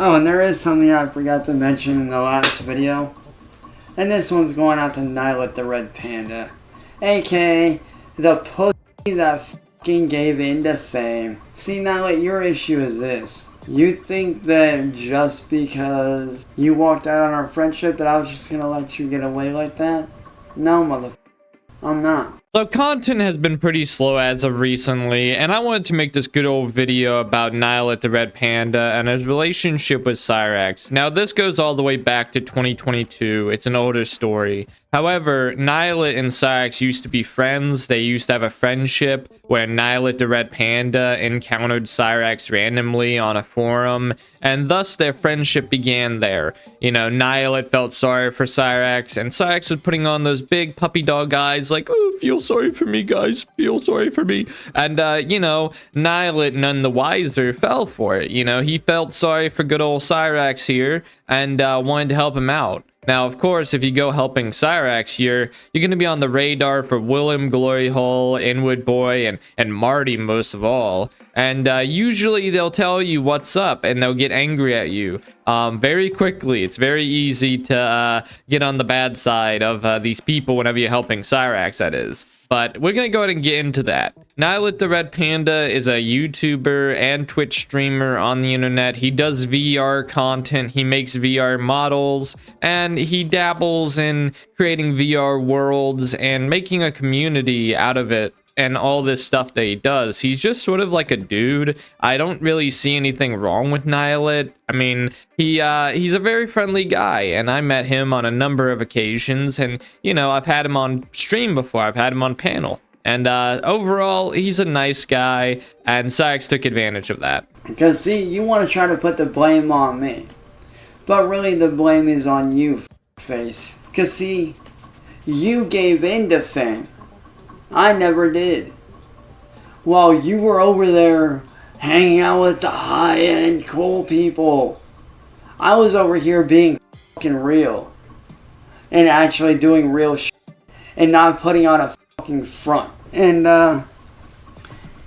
Oh, and there is something I forgot to mention in the last video. And this one's going out to Niilit the Red Panda. AKA the pussy that fucking gave in to fame. See, Niilit, your issue is this. You think that just because you walked out on our friendship that I was just gonna let you get away like that? No, motherfucker. I'm not. So content has been pretty slow as of recently, and I wanted to make this good old video about Niilit the Red Panda and his relationship with Cyraxx. Now this goes all the way back to 2022, it's an older story. However, Niilit and Cyraxx used to be friends. They used to have a friendship where Niilit the Red Panda encountered Cyraxx randomly on a forum, and thus their friendship began there. You know, Niilit felt sorry for Cyraxx, and Cyraxx was putting on those big puppy dog eyes like, oh, feel sorry for me, guys, feel sorry for me. And, you know, Niilit, none the wiser, fell for it. You know, he felt sorry for good old Cyraxx here and wanted to help him out. Now, of course, if you go helping Cyraxx, you're going to be on the radar for Willem, Glory Hole, Inwood Boy, and Marty most of all. And usually they'll tell you what's up, and they'll get angry at you very quickly. It's very easy to get on the bad side of these people whenever you're helping Cyraxx, that is. But we're going to go ahead and get into that. Niilit the Red Panda is a YouTuber and Twitch streamer on the internet. He does VR content, he makes VR models, and he dabbles in creating VR worlds and making a community out of it. And all this stuff that he does. He's just sort of like a dude. I don't really see anything wrong with Niilit. I mean, he's a very friendly guy, and I met him on a number of occasions, and, you know, I've had him on stream before. I've had him on panel. And overall, he's a nice guy, and Cyraxx took advantage of that. Because, see, you want to try to put the blame on me. But really, the blame is on you, face. Because, see, you gave in to fame. I never did. While you were over there hanging out with the high-end cool people, I was over here being fucking real. And actually doing real shit. And not putting on a fucking front. And,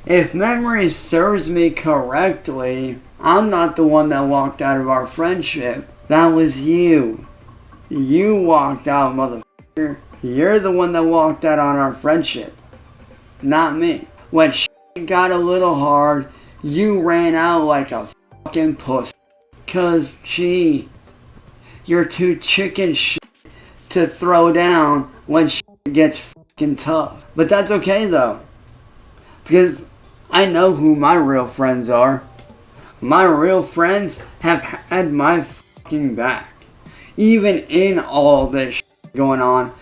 if memory serves me correctly, I'm not the one that walked out of our friendship. That was you. You walked out, motherfucker. You're the one that walked out on our friendship, not me. When shit got a little hard, you ran out like a fucking pussy. Cause, gee, you're too chicken shit to throw down when shit gets fucking tough. But that's okay though, because I know who my real friends are. My real friends have had my fucking back. Even in all this shit going on,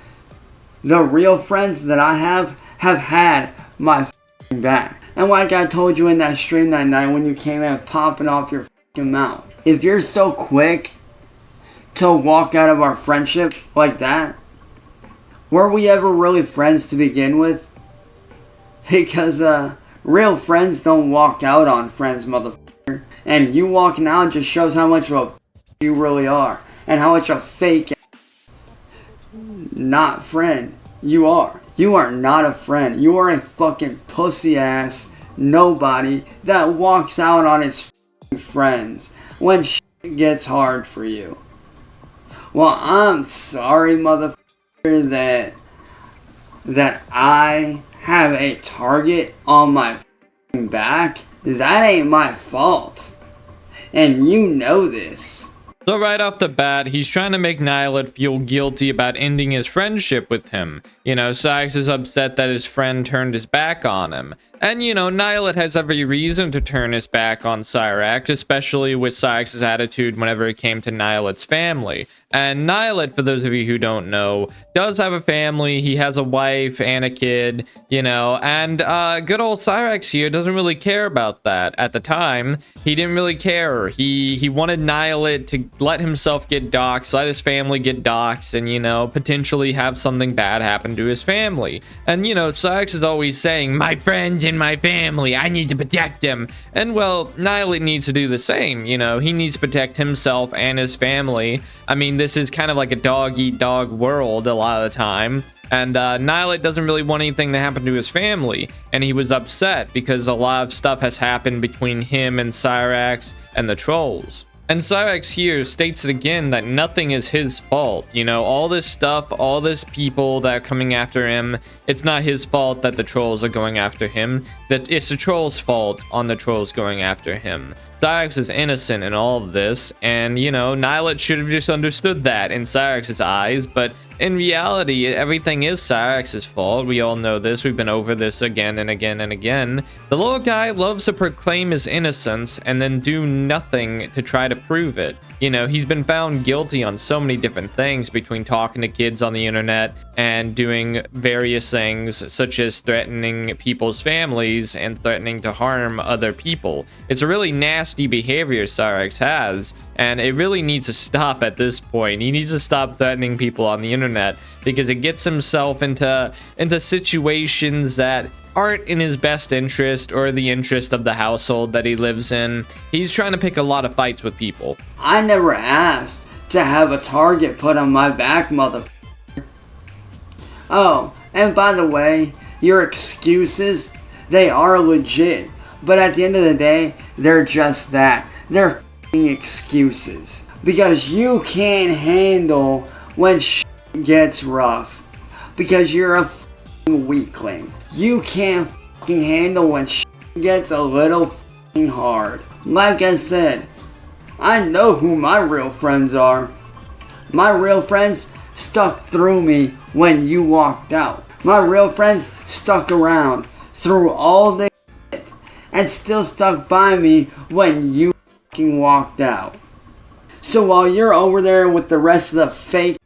the real friends that I have had my f***ing back. And like I told you in that stream that night when you came in popping off your f***ing mouth. If you're so quick to walk out of our friendship like that, were we ever really friends to begin with? Because real friends don't walk out on friends, motherfucker. And you walking out just shows how much of a you really are. And how much a fake not friend you are. You are not a friend. You are a fucking pussy ass nobody that walks out on his friends when shit gets hard for you. Well, I'm sorry, motherfucker, that I have a target on my back. That ain't my fault. And you know this. So right off the bat, he's trying to make Niilit feel guilty about ending his friendship with him. You know, Cyraxx is upset that his friend turned his back on him. And, you know, Niilit has every reason to turn his back on Cyraxx, especially with Cyraxx's attitude whenever it came to Niilit's family. And Niilit, for those of you who don't know, does have a family. He has a wife and a kid, you know, and good old Cyraxx here doesn't really care about that. At the time, he didn't really care. He wanted Niilit to let himself get doxxed, let his family get doxxed, and, you know, potentially have something bad happen to his family. And, you know, Cyraxx is always saying, my friends and my family, I need to protect them. And, well, Niilit needs to do the same. You know, he needs to protect himself and his family. I mean, this is kind of like a dog-eat-dog world a lot of the time. And Niilit doesn't really want anything to happen to his family. And he was upset because a lot of stuff has happened between him and Cyraxx and the trolls. And Cyraxx here states it again that nothing is his fault. You know, all this stuff, all this people that are coming after him, it's not his fault that the trolls are going after him. That it's the trolls' fault on the trolls going after him. Cyraxx is innocent in all of this, and, you know, Niilit should have just understood that in Cyraxx's eyes, but in reality, everything is Cyraxx's fault. We all know this. We've been over this again and again and again. The little guy loves to proclaim his innocence and then do nothing to try to prove it. You know, he's been found guilty on so many different things, between talking to kids on the internet and doing various things such as threatening people's families and threatening to harm other people. It's a really nasty behavior Cyraxx has, and it really needs to stop at this point. He needs to stop threatening people on the internet, because it gets himself into situations that aren't in his best interest or the interest of the household that he lives in. He's trying to pick a lot of fights with people. I never asked to have a target put on my back, motherfucker. Oh, and by the way, your excuses, they are legit. But at the end of the day, they're just that. They're f***ing excuses. Because you can't handle when shit gets rough. Because you're a f***ing weakling. You can't f***ing handle when shit gets a little f***ing hard. Like I said, I know who my real friends are. My real friends stuck through me when you walked out. My real friends stuck around through all this shit and still stuck by me when you f***ing walked out. So while you're over there with the rest of the fake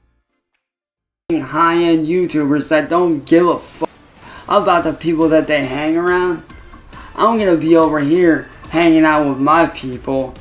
high-end YouTubers that don't give a fuck about the people that they hang around, I'm gonna be over here hanging out with my people,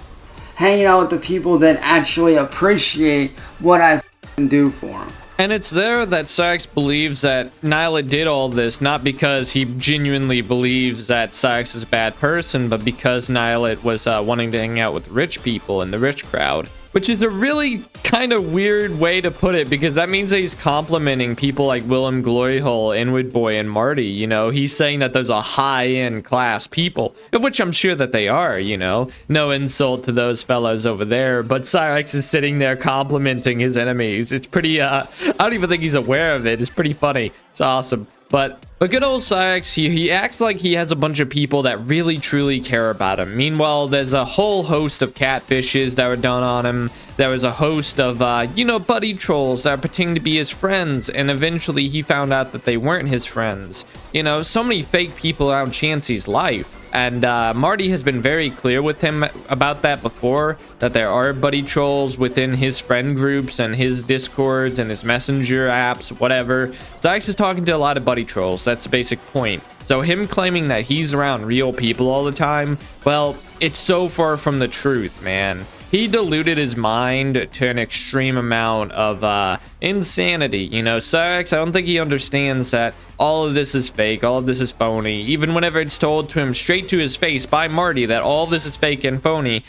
hanging out with the people that actually appreciate what I f***ing do for them. And it's there that Cyraxx believes that Niilit did all this, not because he genuinely believes that Cyraxx is a bad person, but because Niilit was wanting to hang out with rich people in the rich crowd. Which is a really kind of weird way to put it, because that means that he's complimenting people like Willem Gloryhole, Inward Boy, and Marty. You know, he's saying that those are high-end class people, which I'm sure that they are, you know. No insult to those fellas over there, but Cyraxx is sitting there complimenting his enemies. It's pretty, I don't even think he's aware of it. It's pretty funny. It's awesome. But good old Cyraxx, he acts like he has a bunch of people that really truly care about him. Meanwhile, there's a whole host of catfishes that were done on him. There was a host of, you know, buddy trolls that are pretending to be his friends, and eventually he found out that they weren't his friends. You know, so many fake people around Chansey's life. And Marty has been very clear with him about that before, that there are buddy trolls within his friend groups and his discords and his messenger apps, whatever. Cyraxx is talking to a lot of buddy trolls. That's the basic point. So him claiming that he's around real people all the time, well, it's so far from the truth, man. He diluted his mind to an extreme amount of insanity. You know, Cyraxx, I don't think he understands that all of this is fake, all of this is phony. Even whenever it's told to him straight to his face by Marty that all of this is fake and phony,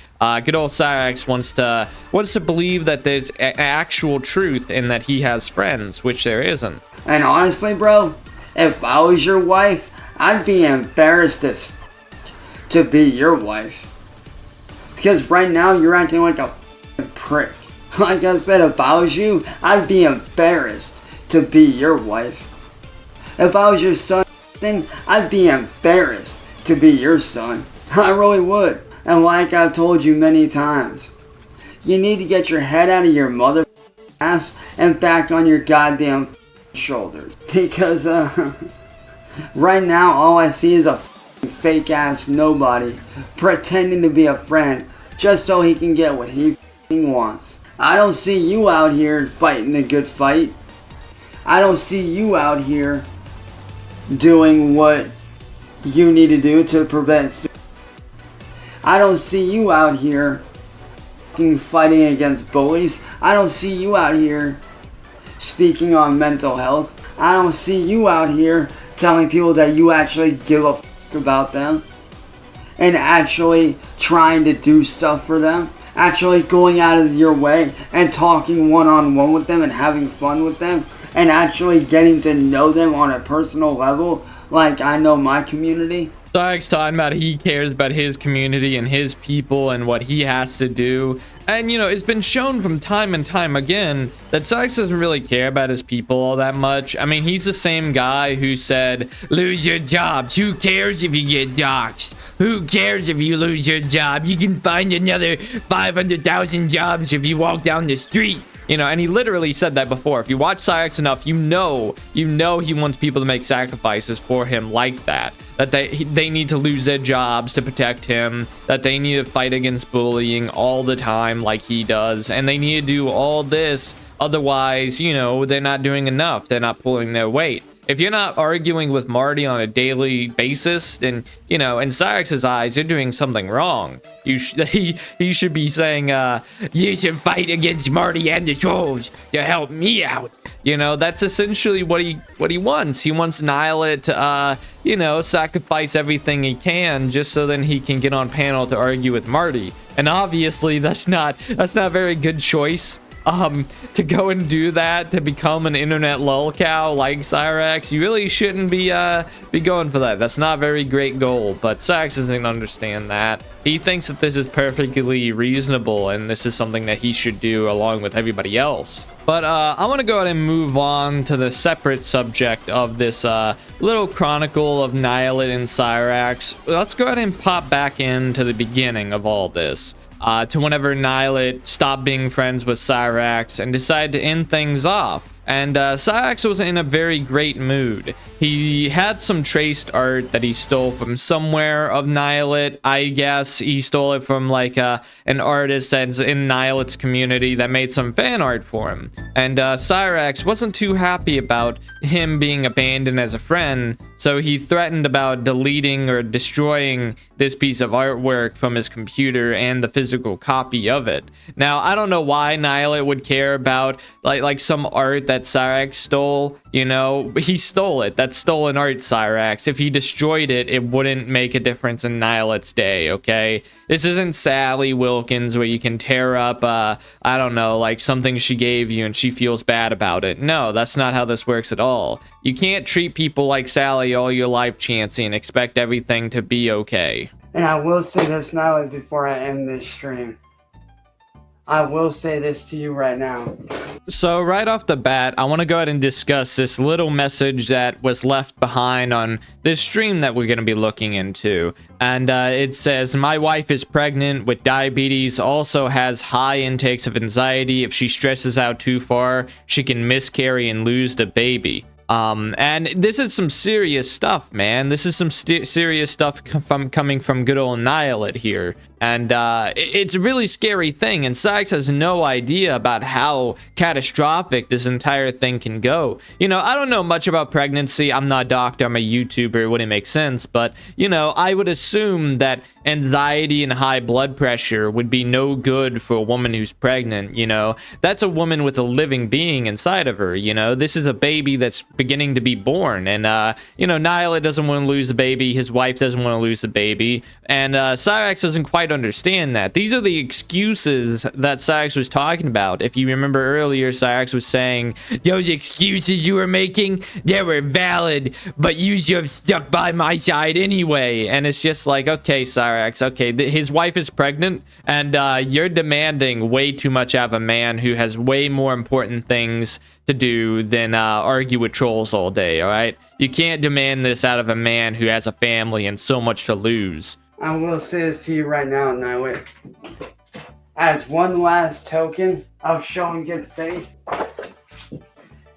good old Cyraxx wants to believe that there's actual truth and that he has friends, which there isn't. And honestly, bro, if I was your wife, I'd be embarrassed as to be your wife. Because right now, you're acting like a prick. Like I said, if I was you, I'd be embarrassed to be your wife. If I was your son, then I'd be embarrassed to be your son. I really would. And like I've told you many times, you need to get your head out of your mother ass and back on your goddamn shoulders. Because, right now, all I see is a fake ass nobody pretending to be a friend just so he can get what he wants. I don't see you out here fighting the good fight. I don't see you out here doing what you need to do to prevent. I don't see you out here fighting against bullies. I don't see you out here speaking on mental health. I don't see you out here telling people that you actually give a about them and actually trying to do stuff for them, actually going out of your way and talking one-on-one with them and having fun with them and actually getting to know them on a personal level like I know my community. Cyraxx talking about he cares about his community and his people and what he has to do. And, you know, it's been shown from time and time again that Cyraxx doesn't really care about his people all that much. I mean, he's the same guy who said, lose your jobs. Who cares if you get doxxed? Who cares if you lose your job? You can find another 500,000 jobs if you walk down the street. You know, and he literally said that before. If you watch Cyraxx enough, you know he wants people to make sacrifices for him like that. That they need to lose their jobs to protect him. That they need to fight against bullying all the time like he does. And they need to do all this. Otherwise, you know, they're not doing enough. They're not pulling their weight. If you're not arguing with Marty on a daily basis, then, you know, in Cyraxx's eyes, you're doing something wrong. He should be saying, you should fight against Marty and the trolls to help me out. You know, that's essentially what he wants. He wants Niilit to, you know, sacrifice everything he can just so then he can get on panel to argue with Marty. And obviously, that's not a very good choice. To go and do that, to become an internet lolcow like Cyraxx, you really shouldn't be going for that. That's not a very great goal, but Cyraxx doesn't understand that. He thinks that this is perfectly reasonable and this is something that he should do along with everybody else. But I want to go ahead and move on to the separate subject of this little chronicle of Niilit and Cyraxx. Let's go ahead and pop back into the beginning of all this. To whenever Niilit stopped being friends with Cyraxx and decided to end things off. And Cyraxx was in a very great mood. He had some traced art that he stole from somewhere of Niilit. I guess he stole it from like an artist that's in Niilit's community that made some fan art for him. And Cyraxx wasn't too happy about him being abandoned as a friend, so he threatened about deleting or destroying this piece of artwork from his computer and the physical copy of it. Now, I don't know why Niilit would care about like some art that Cyraxx stole. You know, he stole it. That's stolen art, Cyraxx. If he destroyed it, it wouldn't make a difference in Niilit's day, okay? This isn't Sally Wilkins where you can tear up, I don't know, like something she gave you and she feels bad about it. No, that's not how this works at all. You can't treat people like Sally all your life, Chancey, and expect everything to be okay. And I will say this now before I end this stream. I will say this to you right now. So right off the bat, I want to go ahead and discuss this little message that was left behind on this stream that we're going to be looking into. And it says, my wife is pregnant with diabetes, also has high intakes of anxiety. If she stresses out too far, she can miscarry and lose the baby. And this is some serious stuff, man. This is some serious stuff coming from good old Niilit here. And it's a really scary thing, and Cyraxx has no idea about how catastrophic this entire thing can go. You know, I don't know much about pregnancy. I'm not a doctor, I'm a YouTuber, it wouldn't make sense. But, you know, I would assume that anxiety and high blood pressure would be no good for a woman who's pregnant, you know. That's a woman with a living being inside of her, you know. This is a baby that's beginning to be born. And, you know, Niilit doesn't want to lose the baby. His wife doesn't want to lose the baby. And Cyraxx doesn't quite understand that. These are the excuses that Cyraxx was talking about. If you remember earlier, Cyraxx was saying, those excuses you were making, they were valid, but you should have stuck by my side anyway. And it's just like, okay, Cyraxx, okay, his wife is pregnant, and you're demanding way too much out of a man who has way more important things to do than argue with trolls all day, all right? You can't demand this out of a man who has a family and so much to lose. I will say this to you right now, Niilit. As one last token of showing good faith,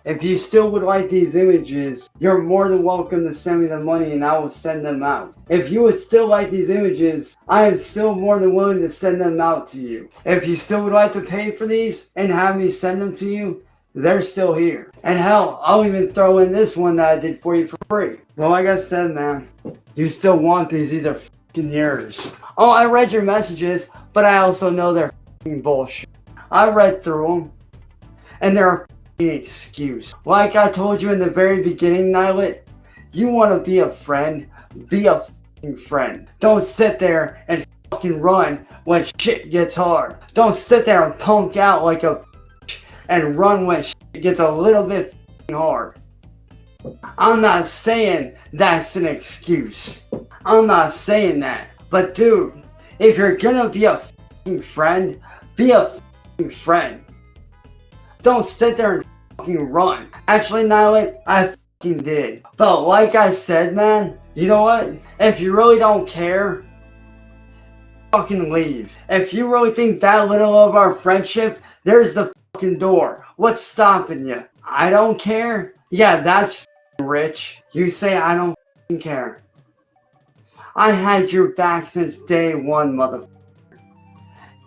if you still would like these images, you're more than welcome to send me the money and I will send them out. If you would still like these images, I am still more than willing to send them out to you. If you still would like to pay for these and have me send them to you, they're still here. And hell, I'll even throw in this one that I did for you for free. Well, like I said, man, you still want these are f***ing yours. Oh, I read your messages, but I also know they're f***ing bullshit. I read through them, and they're a f***ing excuse. Like I told you in the very beginning, Niilit, you want to be a friend, be a f***ing friend. Don't sit there and f***ing run when shit gets hard. Don't sit there and punk out like a and run when shit gets a little bit f***ing hard. I'm not saying that's an excuse. I'm not saying that. But dude, if you're gonna be a fucking friend, be a fucking friend. Don't sit there and fucking run. Actually, Niilit, I fucking did. But like I said, man, you know what? If you really don't care, fucking leave. If you really think that little of our friendship, there's the fucking door. What's stopping you? I don't care? Yeah, that's rich. You say I don't fucking care. I had your back since day one, motherfucker.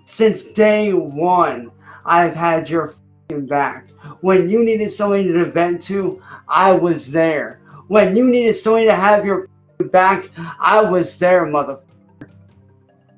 Since day one, I've had your fucking back. When you needed somebody to vent to, I was there. When you needed somebody to have your back, I was there, motherfucker.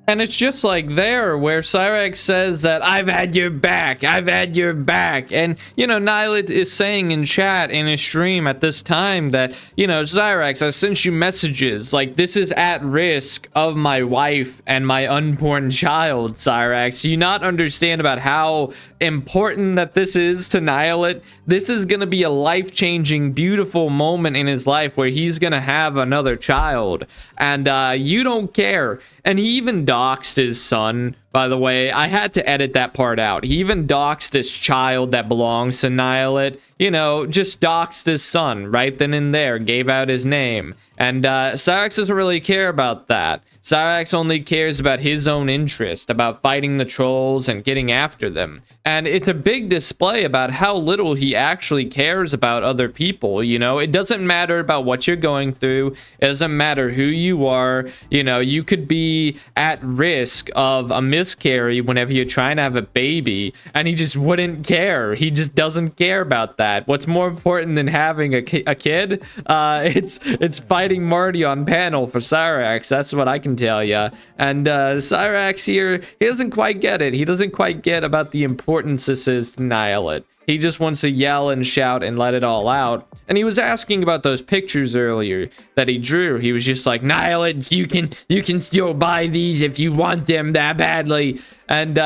And it's just like there where Cyraxx says that I've had your back, I've had your back. And, you know, Niilit is saying in chat in his stream at this time that, you know, Cyraxx, I sent you messages. Like, this is at risk of my wife and my unborn child, Cyraxx. Do you not understand about how important that this is to Niilit? This is going to be a life-changing, beautiful moment in his life where he's going to have another child. And you don't care. And he even doxed his son, by the way. I had to edit that part out. He even doxed this child that belongs to Niilit. You know, just doxed his son right then and there, gave out his name. And Cyraxx doesn't really care about that. Cyraxx only cares about his own interest, about fighting the trolls and getting after them. And it's a big display about how little he actually cares about other people, you know? It doesn't matter about what you're going through. It doesn't matter who you are. You know, you could be at risk of a miscarry whenever you're trying to have a baby, and he just wouldn't care. He just doesn't care about that. What's more important than having a kid? It's fighting Marty on panel for Cyraxx. That's what I can tell you. And Cyraxx here, he doesn't quite get it. He doesn't quite get about the importance this is to Niilit. He just wants to yell and shout and let it all out. And he was asking about those pictures earlier that he drew. He was just like, Niilit, you can still buy these if you want them that badly. And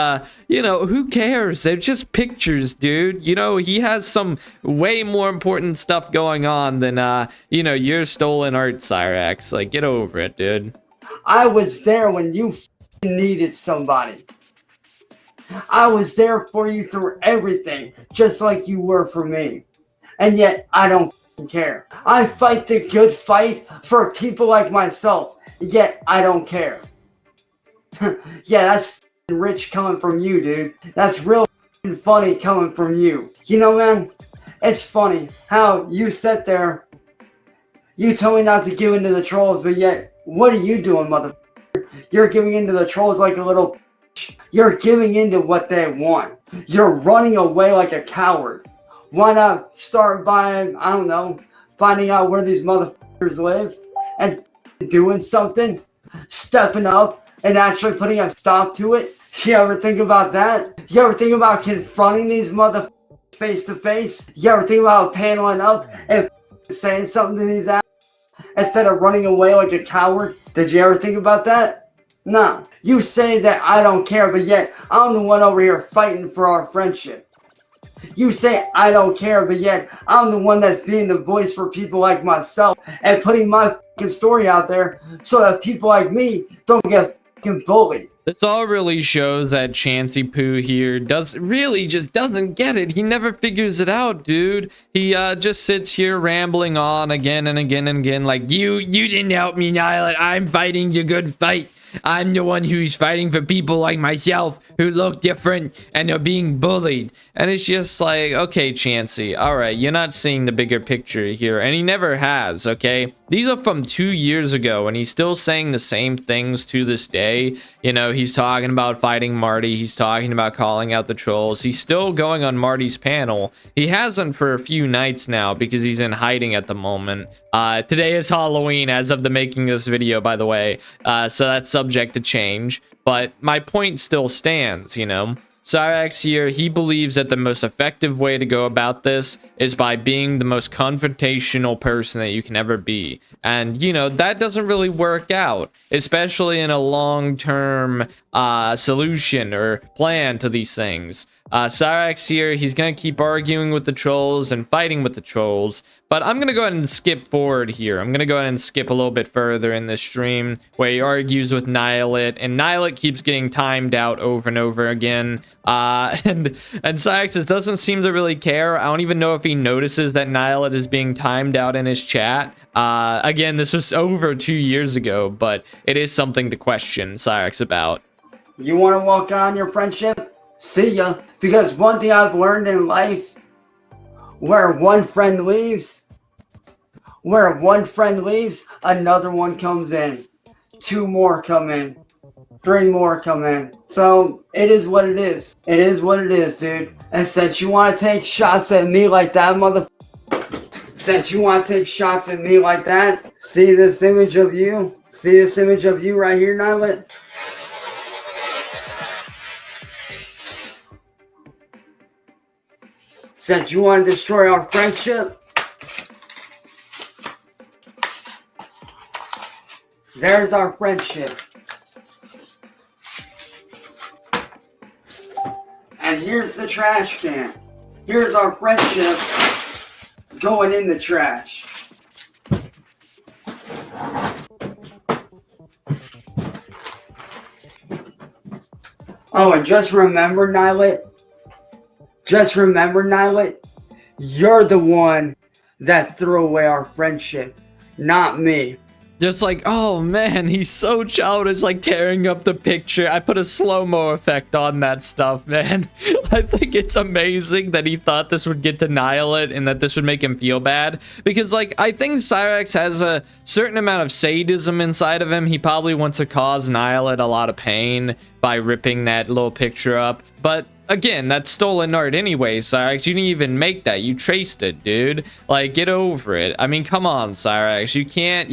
you know, who cares? They're just pictures, dude. You know, he has some way more important stuff going on than you know, your stolen art, Cyraxx. Like, get over it, dude. I was there when you needed somebody. I was there for you through everything, just like you were for me. And yet, I don't care. I fight the good fight for people like myself, yet I don't care. Yeah, that's rich coming from you, dude. That's real funny coming from you. You know, man, it's funny how you sit there, you told me not to give into the trolls, but yet, what are you doing, motherfucker? You're giving into the trolls like a little... You're giving into what they want. You're running away like a coward. Why not start by, I don't know, finding out where these motherfuckers live and doing something, stepping up and actually putting a stop to it? You ever think about that? You ever think about confronting these motherfuckers face to face? You ever think about paneling up and saying something to these assholes instead of running away like a coward? Did you ever think about that? No. You say that I don't care, but yet I'm the one over here fighting for our friendship. You say I don't care, but yet I'm the one that's being the voice for people like myself and putting my fucking story out there so that people like me don't get fucking bullied. This all really shows that Chansey Poo here just doesn't get it. He never figures it out, dude. He just sits here rambling on again and again and again like, you didn't help me, Niilit. I'm fighting the good fight. I'm the one who's fighting for people like myself who look different and are being bullied. And it's just like, okay, Chansey, all right, you're not seeing the bigger picture here. And he never has, okay? These are from 2 years ago, and he's still saying the same things to this day. You know, he's talking about fighting Marty. He's talking about calling out the trolls. He's still going on Marty's panel. He hasn't for a few nights now because he's in hiding at the moment. Today is Halloween as of the making of this video, by the way. So that's subject to change. But my point still stands, you know? Cyraxx here, he believes that the most effective way to go about this is by being the most confrontational person that you can ever be. And, you know, that doesn't really work out, especially in a long-term solution or plan to these things. Cyraxx here, he's going to keep arguing with the trolls and fighting with the trolls, but I'm going to go ahead and skip forward here. I'm going to go ahead and skip a little bit further in this stream where he argues with Niilit, and Niilit keeps getting timed out over and over again. And Cyraxx just doesn't seem to really care. I don't even know if he notices that Niilit is being timed out in his chat. Again, this was over 2 years ago, but it is something to question Cyraxx about. You want to walk on your friendship? See ya. Because one thing I've learned in life, where one friend leaves, another one comes in. 2 more come in. 3 more come in. So, it is what it is. It is what it is, dude. And since you want to take shots at me like that, since you want to take shots at me like that, see this image of you? See this image of you right here, Niilit? Since you want to destroy our friendship, there's our friendship. And here's the trash can. Here's our friendship going in the trash. Oh, and just remember, Niilit, you're the one that threw away our friendship, not me. Just like, oh man, he's so childish, like tearing up the picture. I put a slow-mo effect on that stuff, man. I think it's amazing that he thought this would get to Niilit and that this would make him feel bad. Because, like, I think Cyraxx has a certain amount of sadism inside of him. He probably wants to cause Niilit a lot of pain by ripping that little picture up. But again, that's stolen art anyway, Cyraxx. You didn't even make that. You traced it, dude. Like, get over it. I mean, come on, Cyraxx. You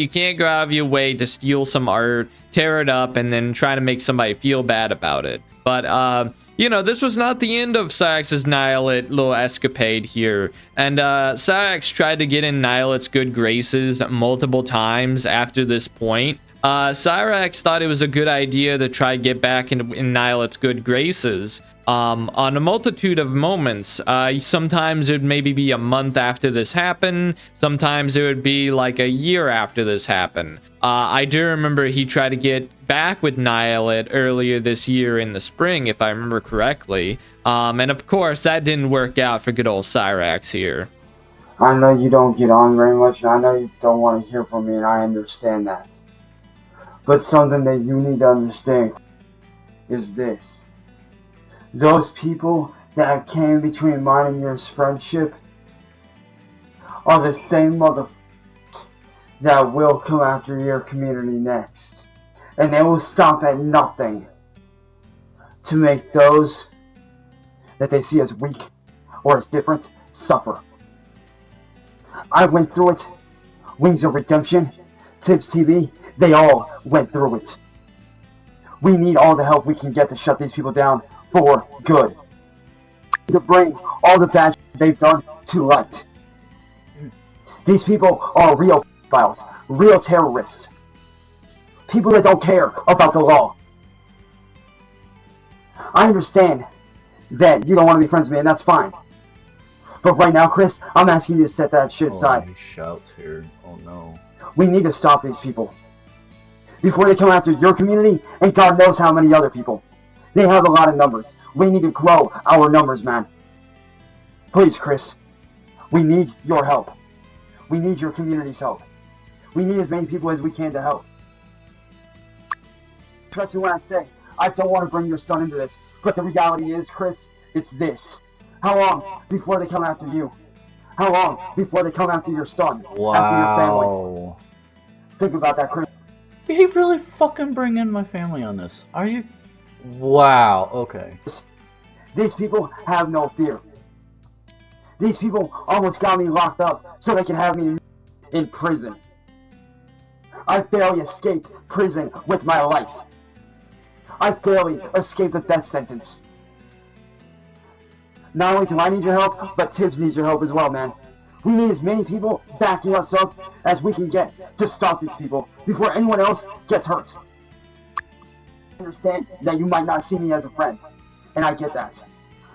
can't go out of your way to steal some art, tear it up, and then try to make somebody feel bad about it. But, you know, this was not the end of Cyraxx's Niilit little escapade here. And, Cyraxx tried to get in Niilit's good graces multiple times after this point. Cyraxx thought it was a good idea to try to get back in Niilit's good graces. On a multitude of moments. Sometimes it would maybe be a month after this happened. Sometimes it would be like a year after this happened. I do remember he tried to get back with Niilit earlier this year in the spring, if I remember correctly. And of course, that didn't work out for good old Cyraxx here. I know you don't get on very much, and I know you don't want to hear from me, and I understand that. But something that you need to understand is this. Those people that came between mine and yours friendship are the same motherfuckers that will come after your community next. And they will stop at nothing to make those that they see as weak or as different suffer. I went through it. Wings of Redemption, Tips TV, they all went through it. We need all the help we can get to shut these people down for good. To bring all the bad they've done to light. These people are real pedophiles, real terrorists. People that don't care about the law. I understand that you don't want to be friends with me, and that's fine. But right now, Chris, I'm asking you to set that shit aside. He shouts here. Oh no. We need to stop these people before they come after your community and God knows how many other people. They have a lot of numbers. We need to grow our numbers, man. Please, Chris. We need your help. We need your community's help. We need as many people as we can to help. Trust me when I say, I don't want to bring your son into this. But the reality is, Chris, it's this. How long before they come after you? How long before they come after your son? Wow. After your family? Think about that, Chris. Did he really fucking bring in my family on this? Are you... Wow, okay. These people have no fear. These people almost got me locked up so they can have me in prison. I barely escaped prison with my life. I barely escaped a death sentence. Not only do I need your help, but Tibbs needs your help as well, man. We need as many people backing us up as we can get to stop these people before anyone else gets hurt. I understand that you might not see me as a friend, and I get that.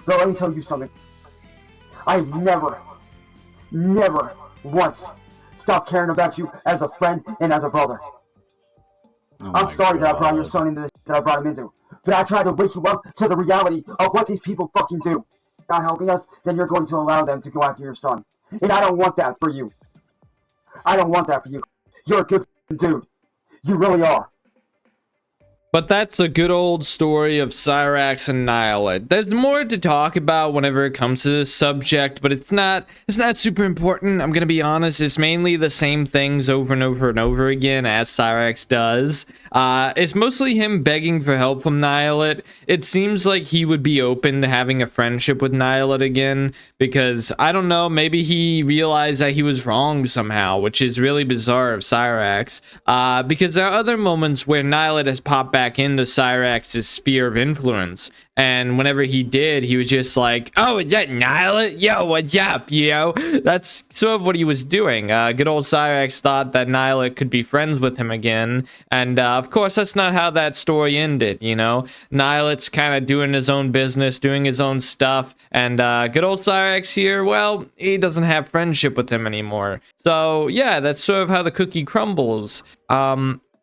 But let me tell you something. I've never once stopped caring about you as a friend and as a brother. I'm sorry that I brought your son into this that I brought him into. But I tried to wake you up to the reality of what these people fucking do. Not helping us, then you're going to allow them to go after your son. And I don't want that for you. I don't want that for you. You're a good dude. You really are. But that's a good old story of Cyraxx and Niilit. There's more to talk about whenever it comes to this subject, but it's not super important. I'm gonna be honest, it's mainly the same things over and over and over again as Cyraxx does. It's mostly him begging for help from Niilit. It seems like he would be open to having a friendship with Niilit again, because, I don't know, maybe he realized that he was wrong somehow, which is really bizarre of Cyraxx. Because there are other moments where Niilit has popped back into Cyraxx's sphere of influence, and whenever he did, he was just like, oh, is that Niilit? Yo, what's up, yo? That's sort of what he was doing. Good old Cyraxx thought that Niilit could be friends with him again, and of course, that's not how that story ended, you know? Niilit's kind of doing his own business, doing his own stuff, and good old Cyraxx here, well, he doesn't have friendship with him anymore. So, yeah, that's sort of how the cookie crumbles.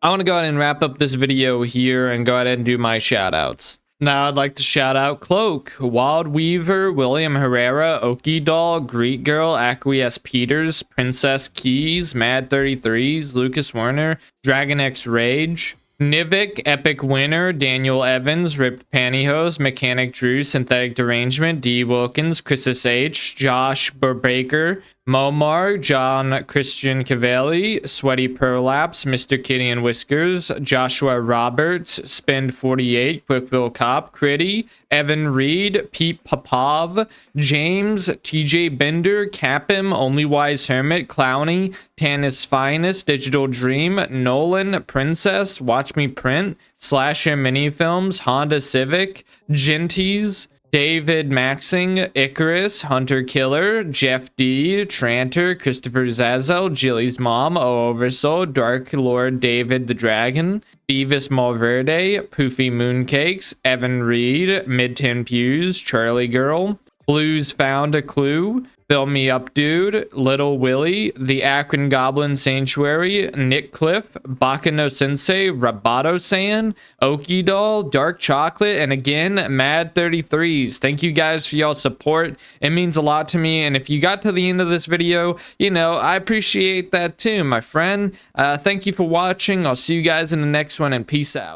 I want to go ahead and wrap up this video here and go ahead and do my shoutouts. Now I'd like to shout out Cloak, Wild Weaver, William Herrera, Okie Doll, Greek Girl, Acquiesce Peters, Princess Keys, Mad 33s, Lucas Werner, Dragon X Rage, Nivik, Epic Winner, Daniel Evans, Ripped Pantyhose, Mechanic Drew, Synthetic Derangement, D. Wilkins, Chris H., Josh Burbaker, Momar, John Christian Cavalli, Sweaty Prolapse, Mr. Kitty and Whiskers, Joshua Roberts, Spend 48, Quickville Cop, Critty, Evan Reed, Pete Popov, James, TJ Bender, Capim, Only Wise Hermit, Clowny, Tanis Finest, Digital Dream, Nolan, Princess, Watch Me Print, Slasher Minifilms, Honda Civic, Genties, David Maxing, Icarus, Hunter Killer, Jeff D, Tranter, Christopher Zazel, Jilly's Mom, O Oversoul, Dark Lord David the Dragon, Beavis Malverde, Poofy Mooncakes, Evan Reed, Mid-10 Pews, Charlie Girl, Blues Found a Clue, Fill Me Up Dude, Little Willie, The Akron Goblin Sanctuary, Nick Cliff, Bakano Sensei, Rabato-san, Okie Doll, Dark Chocolate, and again, Mad 33s. Thank you guys for y'all's support. It means a lot to me, and if you got to the end of this video, you know, I appreciate that too, my friend. Thank you for watching. I'll see you guys in the next one, and peace out.